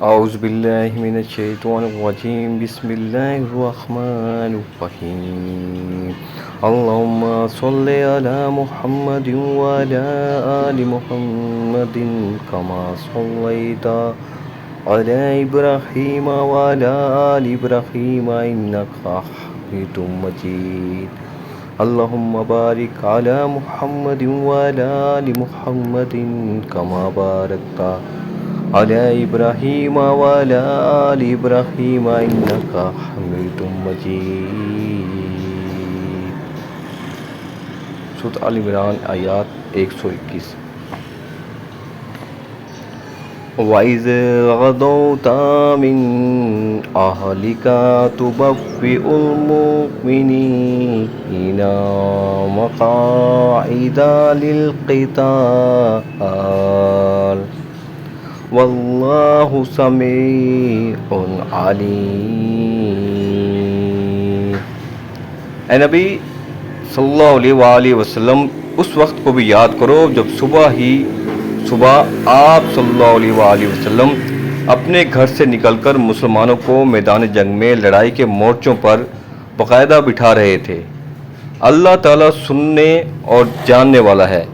أعوذ بالله من الشيطان الرجيم بسم الله الرحمن الرحيم اللهم صل على محمد وعلى آل محمد كما صليت على إبراهيم وعلى آل إبراهيم إنك حميد مجيد اللهم بارك على محمد وعلى آل محمد كما باركت على إبراهيم وعلى آل إبراهيم إنك حميد مجيد۔ سورۃ آل عمران آیات 121۔ وَإِذْ غَدَوْتَ مِنْ أَهْلِكَ تُبَوِّئُ الْمُؤْمِنِينَ مَقَاعِدَ لِلْقِتَالِ واللہ سمیع علیم۔ اے نبی صلی اللہ علیہ وآلہ وسلم، اس وقت کو بھی یاد کرو جب صبح آپ صلی اللہ علیہ وآلہ وسلم اپنے گھر سے نکل کر مسلمانوں کو میدان جنگ میں لڑائی کے مورچوں پر باقاعدہ بٹھا رہے تھے۔ اللہ تعالیٰ سننے اور جاننے والا ہے۔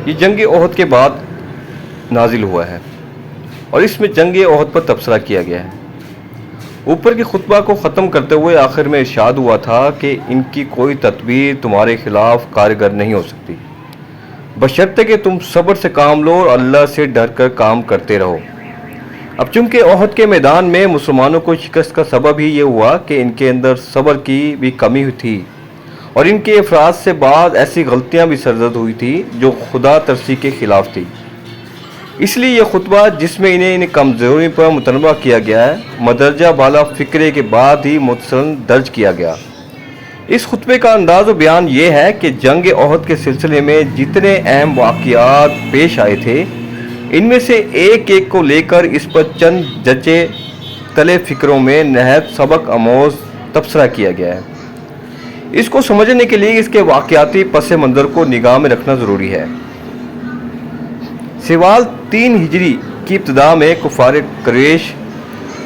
یہ جنگ احد کے بعد نازل ہوا ہے اور اس میں جنگ احد پر تبصرہ کیا گیا ہے۔ اوپر کے خطبہ کو ختم کرتے ہوئے آخر میں ارشاد ہوا تھا کہ ان کی کوئی تدبیر تمہارے خلاف کارگر نہیں ہو سکتی، بشرطے کہ تم صبر سے کام لو اور اللہ سے ڈر کر کام کرتے رہو۔ اب چونکہ احد کے میدان میں مسلمانوں کو شکست کا سبب ہی یہ ہوا کہ ان کے اندر صبر کی بھی کمی تھی اور ان کے افراد سے بعض ایسی غلطیاں بھی سرزد ہوئی تھی جو خدا ترسی کے خلاف تھی۔ اس لیے یہ خطبہ جس میں انہیں کمزوری پر متنبہ کیا گیا ہے، مدرجہ بالا فکرے کے بعد ہی متصل درج کیا گیا۔ اس خطبے کا انداز و بیان یہ ہے کہ جنگ احد کے سلسلے میں جتنے اہم واقعات پیش آئے تھے، ان میں سے ایک ایک کو لے کر اس پر چند جچے تلے فکروں میں نہایت سبق آموز تبصرہ کیا گیا ہے۔ اس کو سمجھنے کے لیے اس کے واقعاتی پس منظر کو نگاہ میں رکھنا ضروری ہے۔ سوال 3 ہجری کی ابتدا میں کفار قریش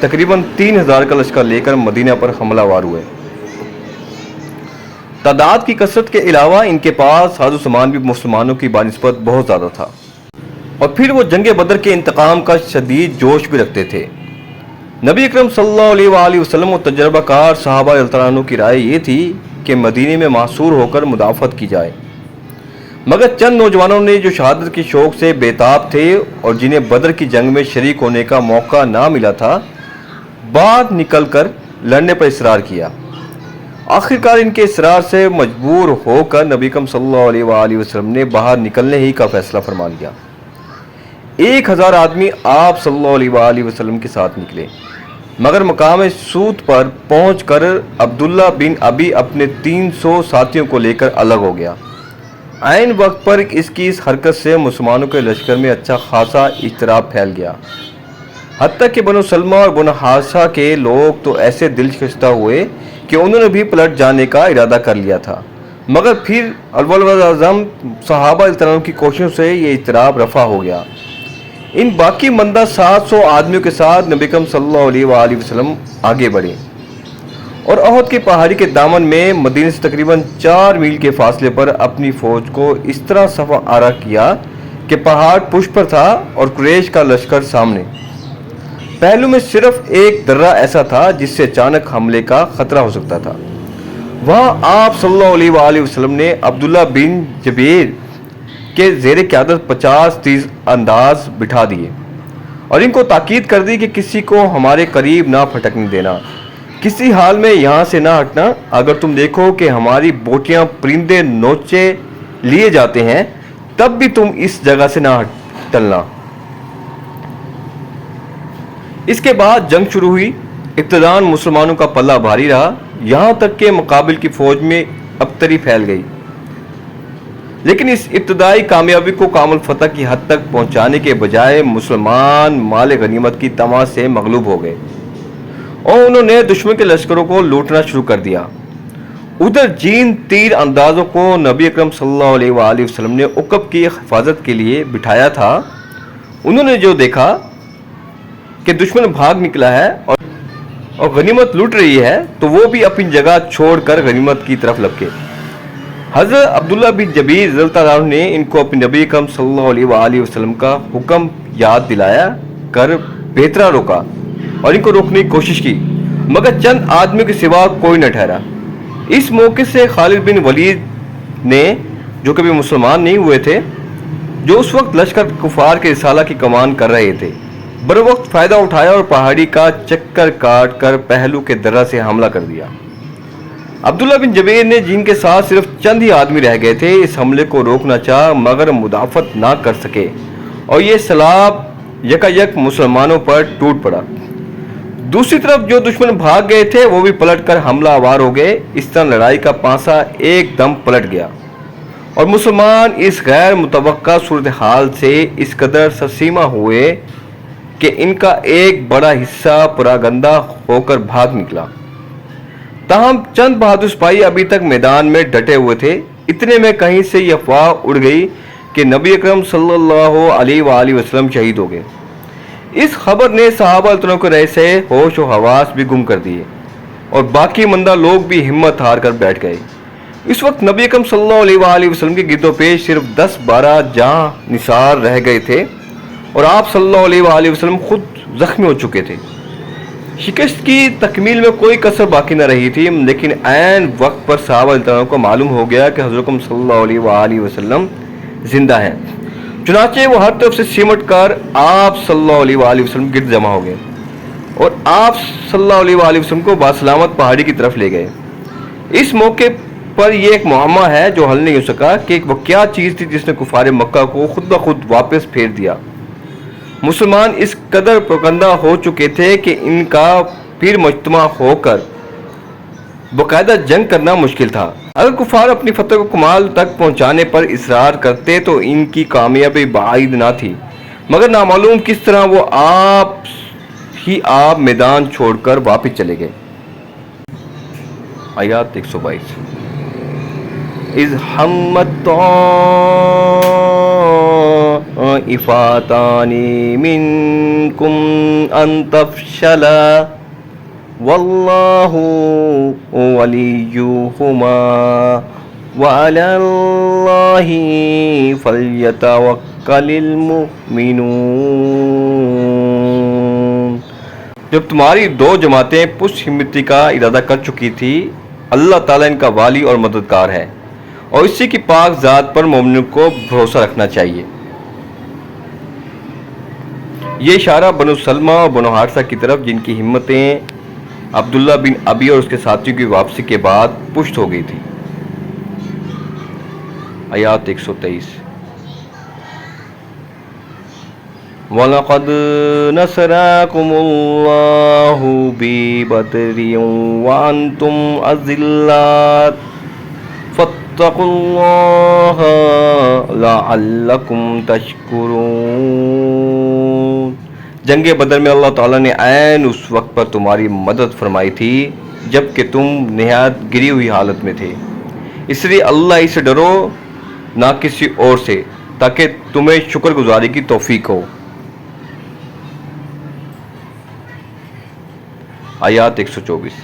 تقریباً 3000 کا لشکر لے کر مدینہ پر حملہ آور ہوئے۔ تعداد کی کثرت کے علاوہ ان کے پاس ساز و سامان بھی مسلمانوں کی بنسبت بہت زیادہ تھا، اور پھر وہ جنگ بدر کے انتقام کا شدید جوش بھی رکھتے تھے۔ نبی اکرم صلی اللہ علیہ وآلہ وسلم و تجربہ کار صحابہ رضی اللہ عنہ کی رائے یہ تھی کہ مدینے میں محصور ہو کر مدافعت کی جائے، مگر چند نوجوانوں نے جو شہادت کے شوق سے بےتاب تھے اور جنہیں بدر کی جنگ میں شریک ہونے کا موقع نہ ملا تھا، بعد نکل کر لڑنے پر اصرار کیا۔ آخرکار ان کے اصرار سے مجبور ہو کر نبی اکرم صلی اللہ علیہ وآلہ وسلم نے باہر نکلنے ہی کا فیصلہ فرما لیا۔ 1000 آدمی آپ صلی اللہ علیہ وآلہ وسلم کے ساتھ نکلے، مگر مقام سوت پر پہنچ کر عبداللہ بن ابی اپنے 300 ساتھیوں کو لے کر الگ ہو گیا۔ عین وقت پر اس کی اس حرکت سے مسلمانوں کے لشکر میں اچھا خاصا اضطراب پھیل گیا، حتیٰ کہ بنو سلمہ اور بنو حارثہ کے لوگ تو ایسے دل شکستہ ہوئے کہ انہوں نے بھی پلٹ جانے کا ارادہ کر لیا تھا، مگر پھر اعظم صحابہ رضی اللہ عنہم کی کوششوں سے یہ اضطراب رفع ہو گیا۔ ان باقی مندہ 700 آدمیوں کے ساتھ نبی اکرم صلی اللہ علیہ وآلہ وسلم آگے بڑھے اور احد کے پہاڑی کے دامن میں مدینے سے تقریباً 4 میل کے فاصلے پر اپنی فوج کو اس طرح صف آرا کیا کہ پہاڑ پشت پر تھا اور قریش کا لشکر سامنے۔ پہلو میں صرف ایک درہ ایسا تھا جس سے اچانک حملے کا خطرہ ہو سکتا تھا۔ وہاں آپ صلی اللہ علیہ وآلہ وسلم نے عبداللہ بن جبیر کے زیر قیادت 50 تیز انداز بٹھا دیے اور ان کو تاکید کر دی کہ کسی کو ہمارے قریب نہ پھٹکنے دینا، کسی حال میں یہاں سے نہ ہٹنا۔ اگر تم دیکھو کہ ہماری بوٹیاں پرندے نوچے لیے جاتے ہیں تب بھی تم اس جگہ سے نہ ٹلنا۔ اس کے بعد جنگ شروع ہوئی۔ ابتداً مسلمانوں کا پلہ بھاری رہا، یہاں تک کہ مقابل کی فوج میں ابتری پھیل گئی، لیکن اس ابتدائی کامیابی کو کامل فتح کی حد تک پہنچانے کے بجائے مسلمان مال غنیمت کی طمع سے مغلوب ہو گئے اور انہوں نے دشمن کے لشکروں کو لوٹنا شروع کر دیا۔ ادھر جین تیر اندازوں کو نبی اکرم صلی اللہ علیہ وآلہ وسلم نے عقب کی حفاظت کے لیے بٹھایا تھا، انہوں نے جو دیکھا کہ دشمن بھاگ نکلا ہے اور غنیمت لوٹ رہی ہے تو وہ بھی اپنی جگہ چھوڑ کر غنیمت کی طرف لپکے۔ حضرت عبداللہ بن جبیر رضی اللہ عنہ نے ان کو اپنے نبی اکرم صلی اللہ علیہ وآلہ وسلم کا حکم یاد دلایا کر بہترا روکا اور ان کو روکنے کی کوشش کی، مگر چند آدمی کے سوا کوئی نہ ٹھہرا۔ اس موقع سے خالد بن ولید نے، جو کبھی مسلمان نہیں ہوئے تھے، جو اس وقت لشکر کفار کے رسالہ کی کمان کر رہے تھے، بر وقت فائدہ اٹھایا اور پہاڑی کا چکر کاٹ کر پہلو کے درہ سے حملہ کر دیا۔ عبداللہ بن جبیر نے، جن کے ساتھ صرف چند ہی آدمی رہ گئے تھے، اس حملے کو روکنا چاہا مگر مدافعت نہ کر سکے اور یہ سیلاب یکایک مسلمانوں پر ٹوٹ پڑا۔ دوسری طرف جو دشمن بھاگ گئے تھے وہ بھی پلٹ کر حملہ آور ہو گئے۔ اس طرح لڑائی کا پانسا ایک دم پلٹ گیا اور مسلمان اس غیر متوقع صورتحال سے اس قدر سرسیمہ ہوئے کہ ان کا ایک بڑا حصہ پراگندہ ہو کر بھاگ نکلا۔ تاہم چند بہادر سپاہی ابھی تک میدان میں ڈٹے ہوئے تھے۔ اتنے میں کہیں سے یہ افواہ اڑ گئی کہ نبی اکرم صلی اللہ علیہ وآلہ وسلم شہید ہو گئے۔ اس خبر نے صحابہ رضوان کے رہے سے ہوش و حواس بھی گم کر دیے اور باقی مندہ لوگ بھی ہمت ہار کر بیٹھ گئے۔ اس وقت نبی اکرم صلی اللہ علیہ وآلہ وسلم کے گرد و پیش صرف 10-12 جاں نثار رہ گئے تھے اور آپ صلی اللہ علیہ وآلہ وسلم خود زخمی ہو چکے تھے۔ شکست کی تکمیل میں کوئی کسر باقی نہ رہی تھی، لیکن عین وقت پر صحابہ رضی اللہ عنہم کو معلوم ہو گیا کہ حضرت صلی اللہ علیہ وآلہ وسلم زندہ ہیں۔ چنانچہ وہ ہر طرف سے سمٹ کر آپ صلی اللہ علیہ وآلہ وسلم گرد جمع ہو گئے اور آپ صلی اللہ علیہ وآلہ وسلم کو باسلامت پہاڑی کی طرف لے گئے۔ اس موقع پر یہ ایک معمہ ہے جو حل نہیں ہو سکا کہ وہ کیا چیز تھی جس نے کفار مکہ کو خود بخود واپس پھیر دیا۔ مسلمان اس قدر پراگندہ ہو چکے تھے کہ ان کا پھر مجتمع ہو کر باقاعدہ جنگ کرنا مشکل تھا۔ اگر کفار اپنی فتح کو کمال تک پہنچانے پر اصرار کرتے تو ان کی کامیابی بعید نہ تھی، مگر نامعلوم کس طرح وہ آپ میدان چھوڑ کر واپس چلے گئے۔ آیات 122 اذ ہمت طائفتان منکم ان تفشلا واللہ ولیہما وعلی اللہ فلیتوکل المؤمنون۔ جب تمہاری دو جماعتیں پس ہمتی کا ارادہ کر چکی تھی، اللہ تعالیٰ ان کا والی اور مددگار ہے اور اسی کی پاک ذات پر مومنوں کو بھروسہ رکھنا چاہیے۔ یہ اشارہ بنو سلمہ اور بنو حارثہ کی طرف، جن کی ہمتیں عبداللہ بن ابی اور اس کے ساتھیوں کی واپسی کے بعد پشت ہو گئی تھی۔ آیات 123 وَلَقَدْ نَصَرَكُمُ اللَّهُ بِبَدْرٍ وَأَنْتُمْ أَذِلَّةٌ فَاتَّقُوا اللَّهَ لَعَلَّكُمْ تَشْكُرُونَ۔ جنگ بدر میں اللہ تعالیٰ نے عین اس وقت پر تمہاری مدد فرمائی تھی جب کہ تم نہایت گری ہوئی حالت میں تھے، اس لیے اللہ ہی سے ڈرو نہ کسی اور سے، تاکہ تمہیں شکر گزاری کی توفیق ہو۔ آیات 124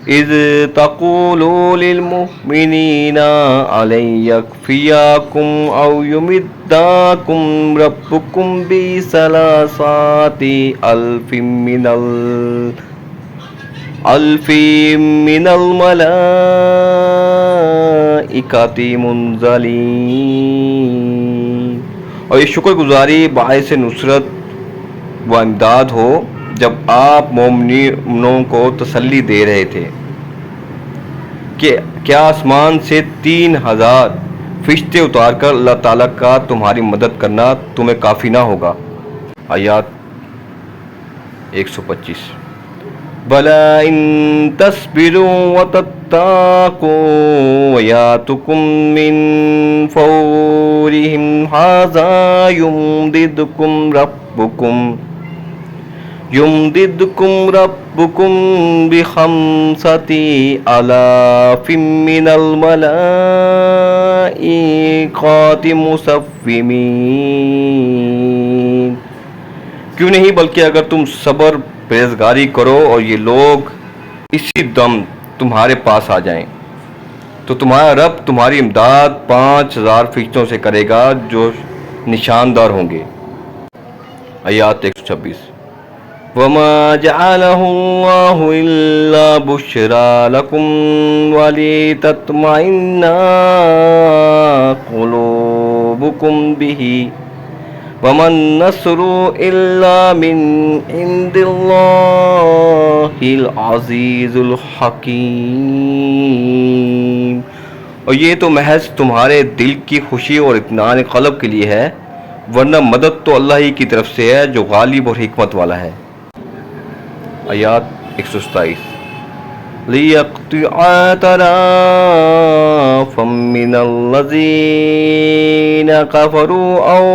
اذ تقولوا للمؤمنین ألن يكفيكم أو يمدكم ربكم بثلاثة آلاف من الملائكة منزلين۔ اور یہ شکر گزاری باعث نصرت و امداد ہو جب آپ مومنوں کو تسلی دے رہے تھے کہ کیا آسمان سے 3000 فرشتے اتار کر اللہ تعالیٰ کا تمہاری مدد کرنا تمہیں کافی نہ ہوگا۔ آیات 125 بَلَا إِن تَصْبِرُوا وَتَتَّقُوا وَيَأْتُكُم مِّن فَوْرِهِمْ هَٰذَا يُمْدِدْكُمْ رَبُّكُمْ یمددکم ربکم بخمسۃ آلاف من الملائکۃ مصومین، کیوں نہیں بلکہ اگر تم صبر پرہیزگاری کرو اور یہ لوگ اسی دم تمہارے پاس آ جائیں تو تمہارا رب تمہاری امداد 5000 فرشتوں سے کرے گا جو نشاندار ہوں گے۔ آیات 126۔ وَمَا جَعَلَهُ اللَّهُ إِلَّا بُشْرَىٰ لَكُمْ وَلِتَطْمَئِنَّ قُلُوبُكُمْ بِهِ وَمَا النَّصْرُ إِلَّا مِنْ عِنْدِ اللَّهِ الْعَزِيزِ الْحَكِيمِ، اور یہ تو محض تمہارے دل کی خوشی اور اطمینان قلب کے لیے ہے، ورنہ مدد تو اللہ ہی کی طرف سے ہے جو غالب اور حکمت والا ہے۔ آیات 127۔ لِيَقْطِعَ طَرَفًا مِّنَ الَّذِينَ كَفَرُوا أَوْ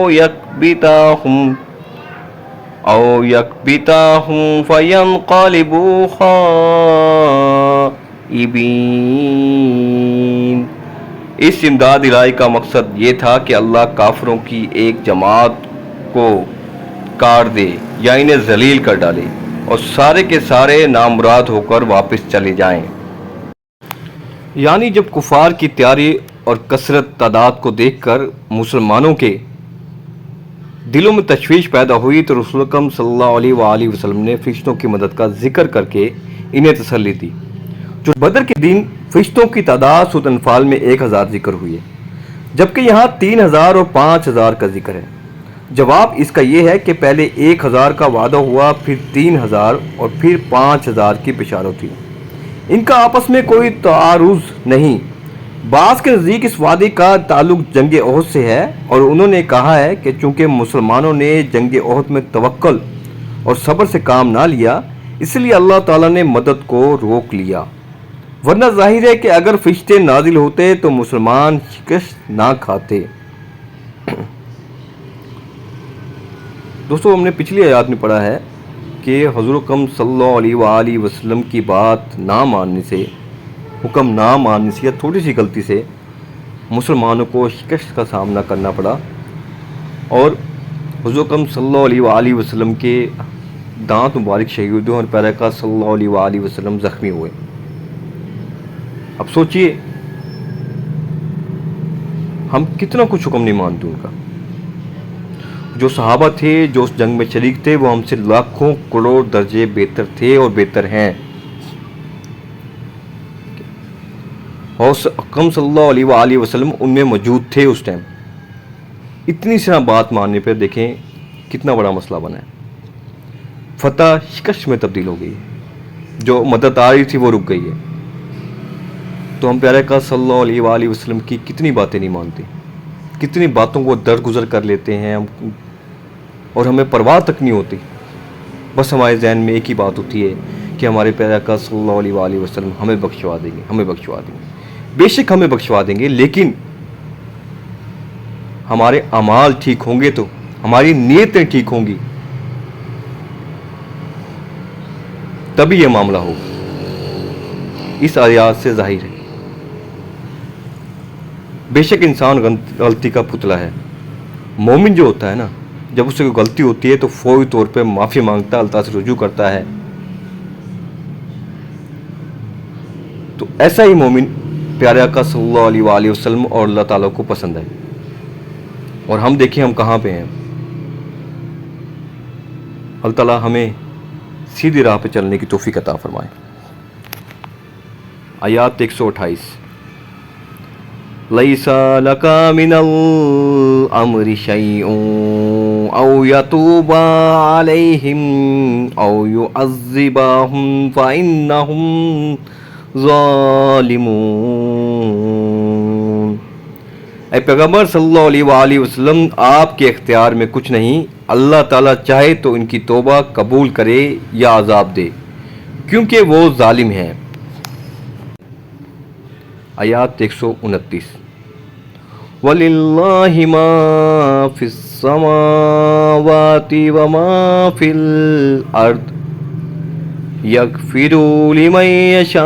يَكْبِتَهُمْ فَيَنْقَلِبُوا خَائِبِينَ۔ اس امداد الہی کا مقصد یہ تھا کہ اللہ کافروں کی ایک جماعت کو کاٹ دے یا انہیں ذلیل کر ڈالے اور سارے کے سارے نامراد ہو کر واپس چلے جائیں۔ یعنی جب کفار کی تیاری اور کثرت تعداد کو دیکھ کر مسلمانوں کے دلوں میں تشویش پیدا ہوئی تو رسول اکرم صلی اللہ علیہ وآلہ وسلم نے فرشتوں کی مدد کا ذکر کر کے انہیں تسلی دی۔ جو بدر کے دن فرشتوں کی تعداد سورۃ انفال میں 1000 ذکر ہوئی ہے، جبکہ یہاں 3000 اور 5000 کا ذکر ہے۔ جواب اس کا یہ ہے کہ پہلے 1000 کا وعدہ ہوا، پھر 3000 اور پھر 5000 کی بشارت ہوئی۔ ان کا آپس میں کوئی تعارض نہیں۔ بعض کے نزدیک اس وعدے کا تعلق جنگ احد سے ہے، اور انہوں نے کہا ہے کہ چونکہ مسلمانوں نے جنگ احد میں توکل اور صبر سے کام نہ لیا، اس لیے اللہ تعالیٰ نے مدد کو روک لیا، ورنہ ظاہر ہے کہ اگر فرشتے نازل ہوتے تو مسلمان شکست نہ کھاتے۔ دوستو، ہم نے پچھلی آیات میں پڑھا ہے کہ حضور اکرم صلی اللہ علیہ وآلہ وسلم کی بات نہ ماننے سے، حکم نہ ماننے سے یا تھوڑی سی غلطی سے مسلمانوں کو شکست کا سامنا کرنا پڑا، اور حضور اکرم صلی اللہ علیہ وآلہ وسلم کے دانت مبارک شہید ہوئے اور پیراکار صلی اللہ علیہ وآلہ وسلم زخمی ہوئے۔ اب سوچئے ہم کتنا کچھ حکم نہیں مانتے ان کا۔ جو صحابہ تھے جو اس جنگ میں شریک تھے وہ ہم سے لاکھوں کروڑ درجے بہتر تھے اور بہتر ہیں، اور اکرم صلی اللہ علیہ وآلہ وسلم ان میں موجود تھے اس ٹائم۔ اتنی سی بات ماننے پہ دیکھیں کتنا بڑا مسئلہ بنا ہے۔ فتح شکست میں تبدیل ہو گئی ہے، جو مدد آ رہی تھی وہ رک گئی ہے۔ تو ہم پیارے کا صلی اللہ علیہ وآلہ وسلم کی کتنی باتیں نہیں مانتے، کتنی باتوں کو درگزر کر لیتے ہیں ہم، اور ہمیں پرواہ تک نہیں ہوتی۔ بس ہمارے ذہن میں ایک ہی بات ہوتی ہے کہ ہمارے پیارے کا صلی اللہ علیہ وآلہ وسلم ہمیں بخشوا دیں گے، ہمیں بخشوا دیں گے۔ بے شک ہمیں بخشوا دیں گے، لیکن ہمارے اعمال ٹھیک ہوں گے تو، ہماری نیتیں ٹھیک ہوں گی تبھی یہ معاملہ ہوگا۔ اس آیات سے ظاہر ہے۔ بے شک انسان غلطی کا پتلا ہے۔ مومن جو ہوتا ہے نا، جب اس سے کوئی غلطی ہوتی ہے تو فوری طور پہ معافی مانگتا ہے، اللہ تعالیٰ سے رجوع کرتا ہے۔ تو ایسا ہی مومن پیارے آقا صلی اللہ علیہ وآلہ وسلم اور اللہ تعالیٰ کو پسند ہے۔ اور ہم دیکھیں ہم کہاں پہ ہیں۔ اللہ تعالیٰ ہمیں سیدھی راہ پہ چلنے کی توفیق عطا فرمائے۔ آیات 128۔ لَيْسَ لَكَ مِنَ الْأَمْرِ شَيْءٌ أَوْ يَتُوبَ عَلَيْهِمْ أَوْ يُعَذِّبَهُمْ فَإِنَّهُمْ ظَالِمُونَ۔ اے پیغمبر صلی اللہ علیہ وآلہ وسلم، آپ کے اختیار میں کچھ نہیں، اللہ تعالیٰ چاہے تو ان کی توبہ قبول کرے یا عذاب دے، کیونکہ وہ ظالم ہیں۔ آیات 129۔ وَلِلَّهِ مَا فِي السماوات وما في الأرض يغفر لمن يشاء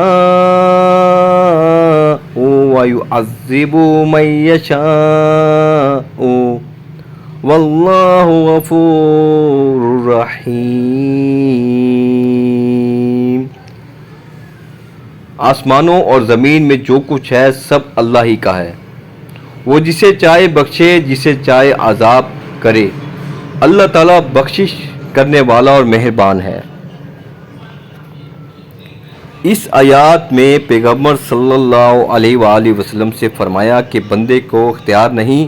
ويعذب من يشاء واللہ غفور رحیم۔ آسمانوں اور زمین میں جو کچھ ہے سب اللہ ہی کا ہے، وہ جسے چاہے بخشے جسے چاہے عذاب کرے، اللہ تعالیٰ بخشش کرنے والا اور مہربان ہے۔ اس آیات میں پیغمبر صلی اللہ علیہ وآلہ وسلم سے فرمایا کہ بندے کو اختیار نہیں،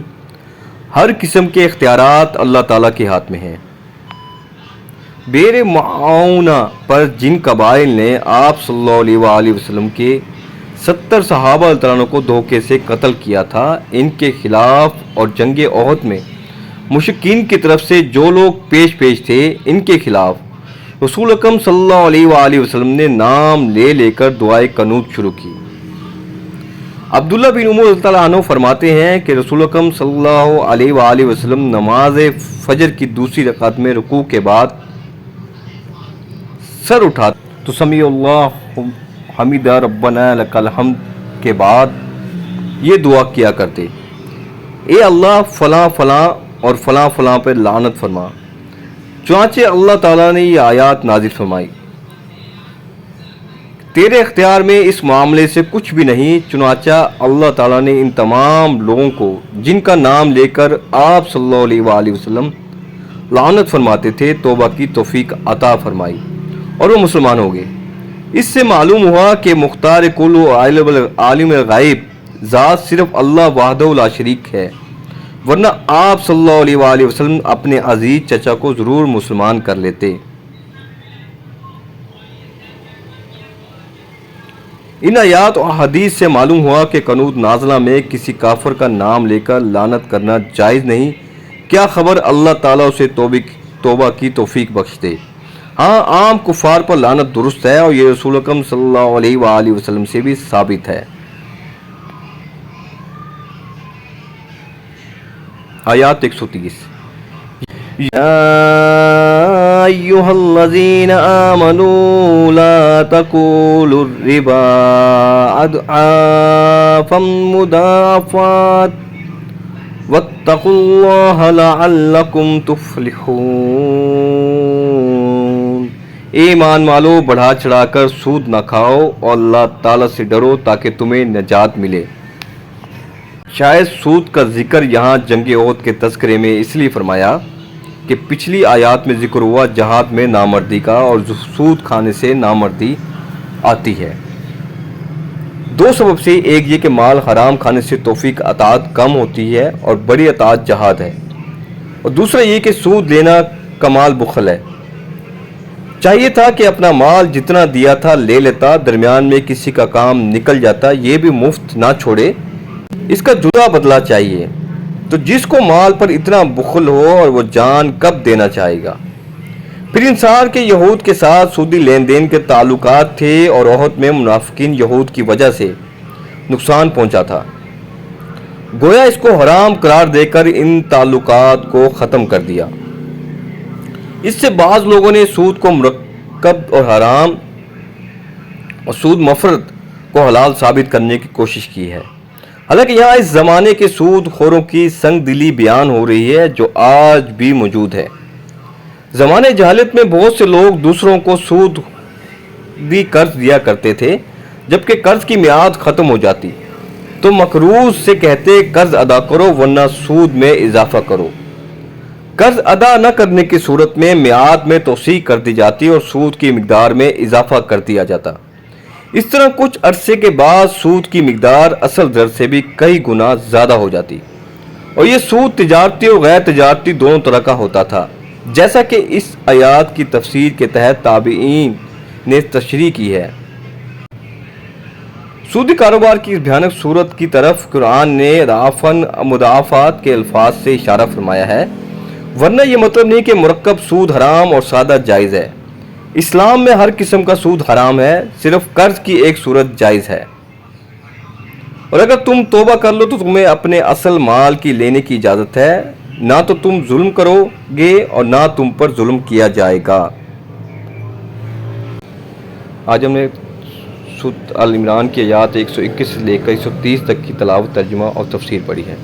ہر قسم کے اختیارات اللہ تعالیٰ کے ہاتھ میں ہیں۔ بیر معاونہ پر جن قبائل نے آپ صلی اللہ علیہ وآلہ وسلم کے 70 صحابہ اللہ عنہ کو دھوکے سے قتل کیا تھا، ان کے خلاف اور جنگ احد میں مشرکین کی طرف سے جو لوگ پیش تھے، ان کے خلاف رسول اکرم صلی اللہ علیہ وآلہ وسلم نے نام لے کر دعائے قنوت شروع کی۔ عبداللہ بن عمر رضی اللہ عنہ فرماتے ہیں کہ رسول اکرم صلی اللہ علیہ وآلہ وسلم نماز فجر کی دوسری رکعت میں رکوع کے بعد سر اٹھاتے تو سمیع اللہ حمید ربنا لک الحمد کے بعد یہ دعا کیا کرتے: اے اللہ فلاں فلاں اور فلاں فلاں پر لعنت فرما۔ چنانچہ اللہ تعالیٰ نے یہ آیات نازل فرمائی: تیرے اختیار میں اس معاملے سے کچھ بھی نہیں، چنانچہ اللہ تعالیٰ نے ان تمام لوگوں کو جن کا نام لے کر آپ صلی اللہ علیہ وآلہ وسلم لعنت فرماتے تھے توبہ کی توفیق عطا فرمائی اور وہ مسلمان ہو گئے۔ اس سے معلوم ہوا کہ مختار کل و عالم الغیب ذات صرف اللہ وحدہ لا شریک ہے، ورنہ آپ صلی اللہ علیہ وآلہ وسلم اپنے عزیز چچا کو ضرور مسلمان کر لیتے۔ ان آیات و حدیث سے معلوم ہوا کہ قنوت نازلہ میں کسی کافر کا نام لے کر لعنت کرنا جائز نہیں، کیا خبر اللہ تعالیٰ اسے توبہ کی توفیق بخش دے۔ ہاں، عام کفار پر لعنت درست ہے اور یہ رسول اکرم صلی اللہ علیہ وآلہ وسلم سے بھی ثابت ہے۔ آیات 130: یا ایہا الذین آمنوا لا تاکلوا الربا اضعافا مضاعفات واتقوا اللہ لعلکم تفلحون۔ ایمان والو، بڑھا چڑھا کر سود نہ کھاؤ اور اللہ تعالیٰ سے ڈرو تاکہ تمہیں نجات ملے۔ شاید سود کا ذکر یہاں جنگ احد کے تذکرے میں اس لیے فرمایا کہ پچھلی آیات میں ذکر ہوا جہاد میں نامردی کا، اور سود کھانے سے نامردی آتی ہے۔ دو سبب سے، ایک یہ کہ مال حرام کھانے سے توفیق اطاعت کم ہوتی ہے اور بڑی اطاعت جہاد ہے، اور دوسرا یہ کہ سود لینا کمال بخل ہے۔ چاہیے تھا کہ اپنا مال جتنا دیا تھا لے لیتا، درمیان میں کسی کا کام نکل جاتا یہ بھی مفت نہ چھوڑے، اس کا جدا بدلہ چاہیے۔ تو جس کو مال پر اتنا بخل ہو اور وہ جان کب دینا چاہے گا۔ پھر انسان کے یہود کے ساتھ سودی لین دین کے تعلقات تھے اور احد میں منافقین یہود کی وجہ سے نقصان پہنچا تھا، گویا اس کو حرام قرار دے کر ان تعلقات کو ختم کر دیا۔ اس سے بعض لوگوں نے سود کو مرکب اور حرام اور سود مفرد کو حلال ثابت کرنے کی کوشش کی ہے، حالانکہ یہاں اس زمانے کے سود خوروں کی سنگ دلی بیان ہو رہی ہے جو آج بھی موجود ہے۔ زمانے جہالت میں بہت سے لوگ دوسروں کو سود بھی قرض دیا کرتے تھے، جبکہ قرض کی میعاد ختم ہو جاتی تو مقروض سے کہتے قرض ادا کرو ورنہ سود میں اضافہ کرو۔ قرض ادا نہ کرنے کی صورت میں میعاد میں توسیع کر دی جاتی اور سود کی مقدار میں اضافہ کر دیا جاتا۔ اس طرح کچھ عرصے کے بعد سود کی مقدار اصل در سے بھی کئی گنا زیادہ ہو جاتی، اور یہ سود تجارتی اور غیر تجارتی دونوں طرح کا ہوتا تھا، جیسا کہ اس آیات کی تفسیر کے تحت تابعین نے تشریح کی ہے۔ سودی کاروبار کی اس بھیانک صورت کی طرف قرآن نے رافن مضاعفات کے الفاظ سے اشارہ فرمایا ہے، ورنہ یہ مطلب نہیں کہ مرکب سود حرام اور سادہ جائز ہے۔ اسلام میں ہر قسم کا سود حرام ہے، صرف قرض کی ایک صورت جائز ہے، اور اگر تم توبہ کر لو تو تمہیں اپنے اصل مال کی لینے کی اجازت ہے، نہ تو تم ظلم کرو گے اور نہ تم پر ظلم کیا جائے گا۔ آج ہم نے سورۃ آل عمران کی آیات 121 سے لے کر 130 تک کی تلاوت، ترجمہ اور تفسیر پڑھی ہے۔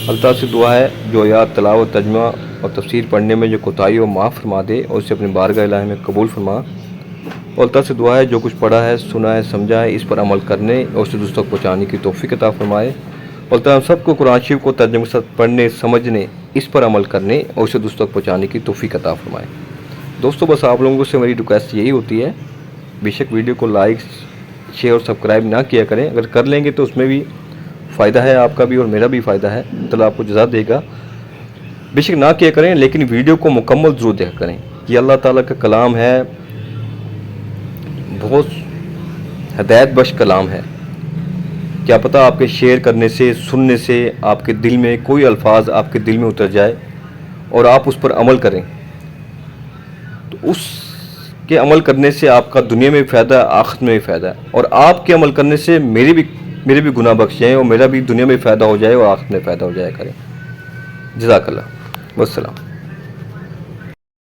اللہ تعالیٰ سے دعا ہے جو آیات تلاوت، ترجمہ اور تفسیر پڑھنے میں جو کوتاہی ہو معاف فرما دے اور اسے اپنی بارگاہ الہی میں قبول فرما۔ اور اللہ تعالیٰ سے دعا ہے جو کچھ پڑھا ہے، سنا ہے، سمجھا ہے، اس پر عمل کرنے اور اسے دوسروں تک پہنچانے کی توفیق عطا فرمائے۔ اور اللہ تعالیٰ ہم سب کو قرآن شریف کو ترجمے کے ساتھ پڑھنے، سمجھنے، اس پر عمل کرنے اور اسے دوسروں تک پہنچانے کی توفیق عطا فرمائے۔ دوستو بس آپ لوگوں سے میری ریکویسٹ یہی ہوتی ہے، بے شک ویڈیو کو لائک، شیئر اور سبسکرائب نہ کیا کریں، اگر کر لیں گے تو اس میں بھی فائدہ ہے، آپ کا بھی اور میرا بھی فائدہ ہے، اللہ آپ کو جزا دے گا۔ بے شک نہ کیا کریں لیکن ویڈیو کو مکمل ضرور دیکھا کریں۔ یہ اللہ تعالیٰ کا کلام ہے، بہت ہدایت بخش کلام ہے۔ کیا پتہ آپ کے شیئر کرنے سے، سننے سے آپ کے دل میں کوئی الفاظ آپ کے دل میں اتر جائے اور آپ اس پر عمل کریں، تو اس کے عمل کرنے سے آپ کا دنیا میں بھی فائدہ ہے، آخرت میں بھی فائدہ ہے، اور آپ کے عمل کرنے سے میرے بھی گناہ بخش جائیں اور میرا بھی دنیا میں فائدہ ہو جائے اور آخرت میں فائدہ ہو جائے کریں۔ جزاک اللہ، والسلام۔